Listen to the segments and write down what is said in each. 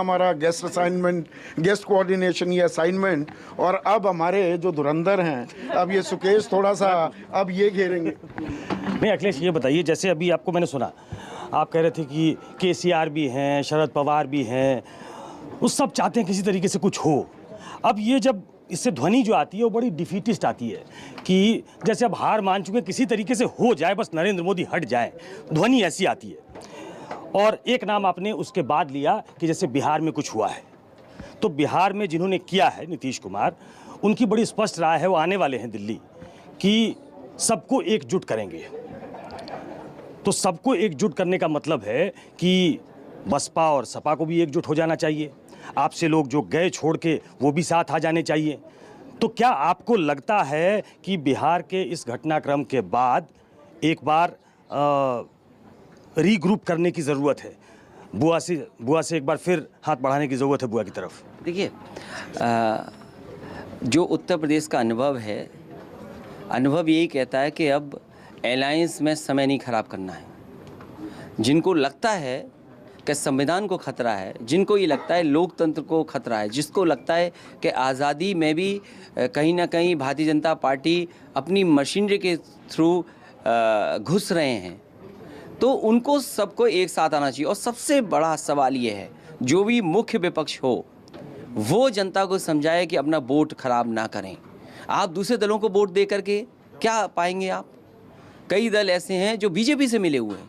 हमारा guest assignment, guest coordination, ये assignment, और अब हमारे जो धुरंधर हैं, अब ये सुकेश थोड़ा सा अब ये घेरेंगे। नहीं अखिलेश, ये बताइए, जैसे अभी आपको मैंने सुना, आप कह रहे थे कि केसीआर भी हैं, शरद पवार भी हैं, वो सब चाहते हैं किसी तरीके से कुछ हो। अब ये जब इससे ध्वनि जो आती है वो बड़ी डिफीटिस्ट आती है कि जैसे अब हार मान चुके, किसी तरीके से हो जाए, बस नरेंद्र मोदी हट जाए, ध्वनि ऐसी आती है। और एक नाम आपने उसके बाद लिया कि जैसे बिहार में कुछ हुआ है, तो बिहार में जिन्होंने किया है नीतीश कुमार, उनकी बड़ी स्पष्ट राय है, वो आने वाले हैं दिल्ली, कि सबको एकजुट करेंगे। तो सबको एकजुट करने का मतलब है कि बसपा और सपा को भी एकजुट हो जाना चाहिए, आपसे लोग जो गए छोड़ के वो भी साथ आ जाने चाहिए। तो क्या आपको लगता है कि बिहार के इस घटनाक्रम के बाद एक बार रीग्रुप करने की ज़रूरत है, बुआ से एक बार फिर हाथ बढ़ाने की ज़रूरत है बुआ की तरफ? देखिए, जो उत्तर प्रदेश का अनुभव है, अनुभव यही कहता है कि अब अलायंस में समय नहीं खराब करना है। जिनको लगता है कि संविधान को खतरा है, जिनको ये लगता है लोकतंत्र को खतरा है, जिसको लगता है कि आज़ादी में भी कहीं ना कहीं भारतीय जनता पार्टी अपनी मशीनरी के थ्रू घुस रहे हैं, तो उनको सबको एक साथ आना चाहिए। और सबसे बड़ा सवाल ये है, जो भी मुख्य विपक्ष हो वो जनता को समझाए कि अपना वोट खराब ना करें। आप दूसरे दलों को वोट दे करके क्या पाएंगे? आप कई दल ऐसे हैं जो बीजेपी से मिले हुए हैं,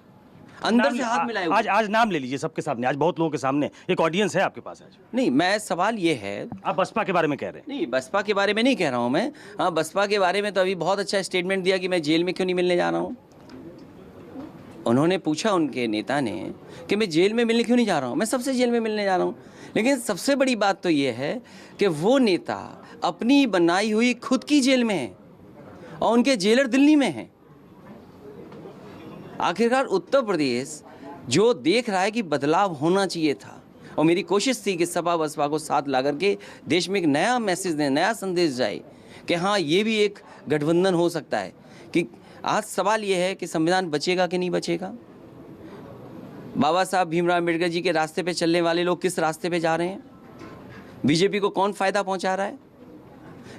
अंदर से हाथ मिलाए हुए। आज नाम ले लीजिए सबके सामने, आज बहुत लोगों के सामने, एक ऑडियंस है आपके पास आज। नहीं, मैं सवाल ये है, आप बसपा के बारे में कह रहे हैं? नहीं, बसपा के बारे में नहीं कह रहा हूँ मैं। हाँ, बसपा के बारे में तो अभी बहुत अच्छा स्टेटमेंट दिया कि मैं जेल में क्यों नहीं मिलने जा रहा हूँ। उन्होंने पूछा, उनके नेता ने, कि मैं जेल में मिलने क्यों नहीं जा रहा हूँ। मैं सबसे जेल में मिलने जा रहा हूँ। लेकिन सबसे बड़ी बात तो ये है कि वो नेता अपनी बनाई हुई खुद की जेल में है और उनके जेलर दिल्ली में हैं। आखिरकार उत्तर प्रदेश जो देख रहा है कि बदलाव होना चाहिए था, और मेरी कोशिश थी कि सपा बसपा को साथ ला करके देश में एक नया मैसेज दें, नया संदेश जाए कि हाँ, ये भी एक गठबंधन हो सकता है। कि आज सवाल ये है कि संविधान बचेगा कि नहीं बचेगा। बाबा साहब भीमराव अम्बेडकर जी के रास्ते पे चलने वाले लोग किस रास्ते पे जा रहे हैं? बीजेपी को कौन फ़ायदा पहुंचा रहा है?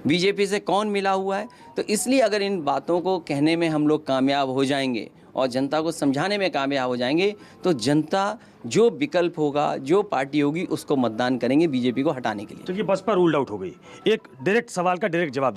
बीजेपी से कौन मिला हुआ है? तो इसलिए अगर इन बातों को कहने में हम लोग कामयाब हो जाएंगे और जनता को समझाने में कामयाब हो जाएंगे, तो जनता जो विकल्प होगा, जो पार्टी होगी, उसको मतदान करेंगे बीजेपी को हटाने के लिए। तो ये बसपा रूल्ड आउट हो गई। एक डायरेक्ट सवाल का डायरेक्ट जवाब